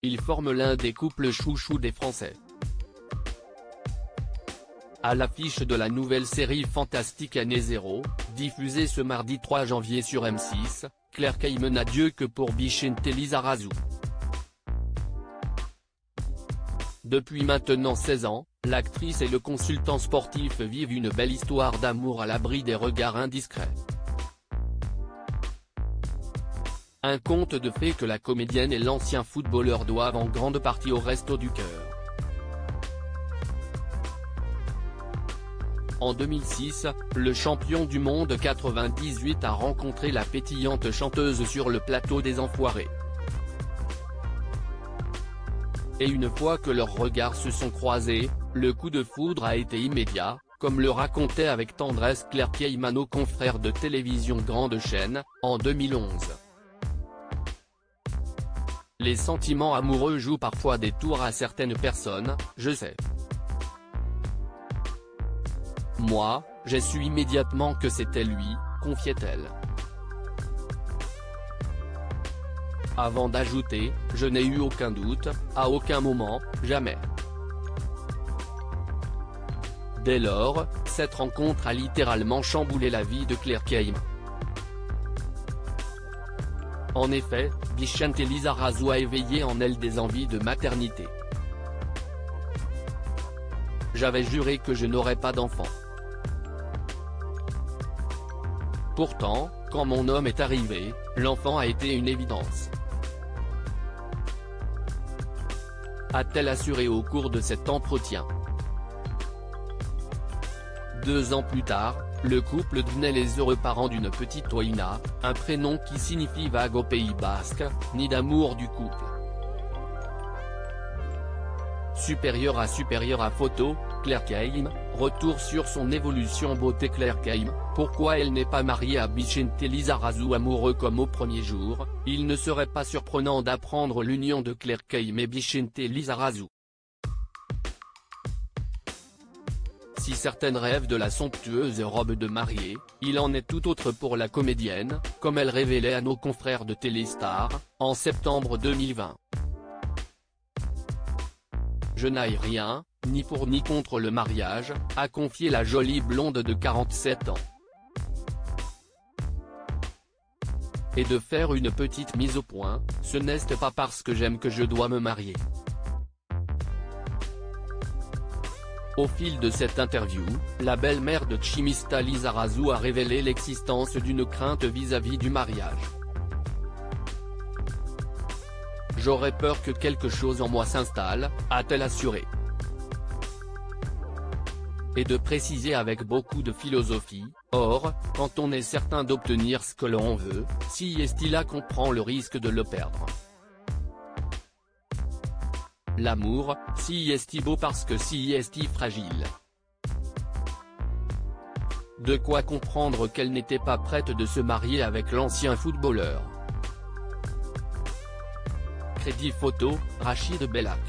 Ils forment l'un des couples chouchous des Français. À l'affiche de la nouvelle série Fantastique Année Zéro, diffusée ce mardi 3 janvier sur M6, Claire Kayem n'a Dieu que pour Bichinté Lizarazu. Depuis maintenant 16 ans, l'actrice et le consultant sportif vivent une belle histoire d'amour à l'abri des regards indiscrets. Un conte de fées que la comédienne et l'ancien footballeur doivent en grande partie au Resto du Cœur. En 2006, le champion du monde 98 a rencontré la pétillante chanteuse sur le plateau des Enfoirés. Et une fois que leurs regards se sont croisés, le coup de foudre a été immédiat, comme le racontait avec tendresse Claire Kayem, confrère de télévision Grande Chaîne, en 2011. Les sentiments amoureux jouent parfois des tours à certaines personnes, je sais. Moi, j'ai su immédiatement que c'était lui, confiait-elle. Avant d'ajouter, je n'ai eu aucun doute, à aucun moment, jamais. Dès lors, cette rencontre a littéralement chamboulé la vie de Claire Kayem. En effet, Bichinté Lizarazu a éveillé en elle des envies de maternité. J'avais juré que je n'aurais pas d'enfant. Pourtant, quand mon homme est arrivé, l'enfant a été une évidence. A-t-elle assuré au cours de cet entretien. 2 ans plus tard, le couple devenait les heureux parents d'une petite Oina, un prénom qui signifie vague au Pays Basque, nid d'amour du couple. Supérieure à photo, Claire Kayem, retour sur son évolution beauté. Claire Kayem, pourquoi elle n'est pas mariée à Bichinté Lizarazu? Amoureux comme au premier jour, il ne serait pas surprenant d'apprendre l'union de Claire Kayem et Bichinté Lizarazu. Si certaines rêvent de la somptueuse robe de mariée, il en est tout autre pour la comédienne, comme elle révélait à nos confrères de Téléstar, en septembre 2020. Je n'aille rien, ni pour ni contre le mariage, a confié la jolie blonde de 47 ans. Et de faire une petite mise au point, ce n'est pas parce que j'aime que je dois me marier. Au fil de cette interview, la belle-mère de Chimista Lizarazu a révélé l'existence d'une crainte vis-à-vis du mariage. J'aurais peur que quelque chose en moi s'installe, a-t-elle assuré. Et de préciser avec beaucoup de philosophie, or, quand on est certain d'obtenir ce que l'on veut, si est-il là qu'on prend le risque de le perdre. L'amour, si est-il beau parce que si est-il fragile. De quoi comprendre qu'elle n'était pas prête de se marier avec l'ancien footballeur. Crédit photo, Rachid Bellak.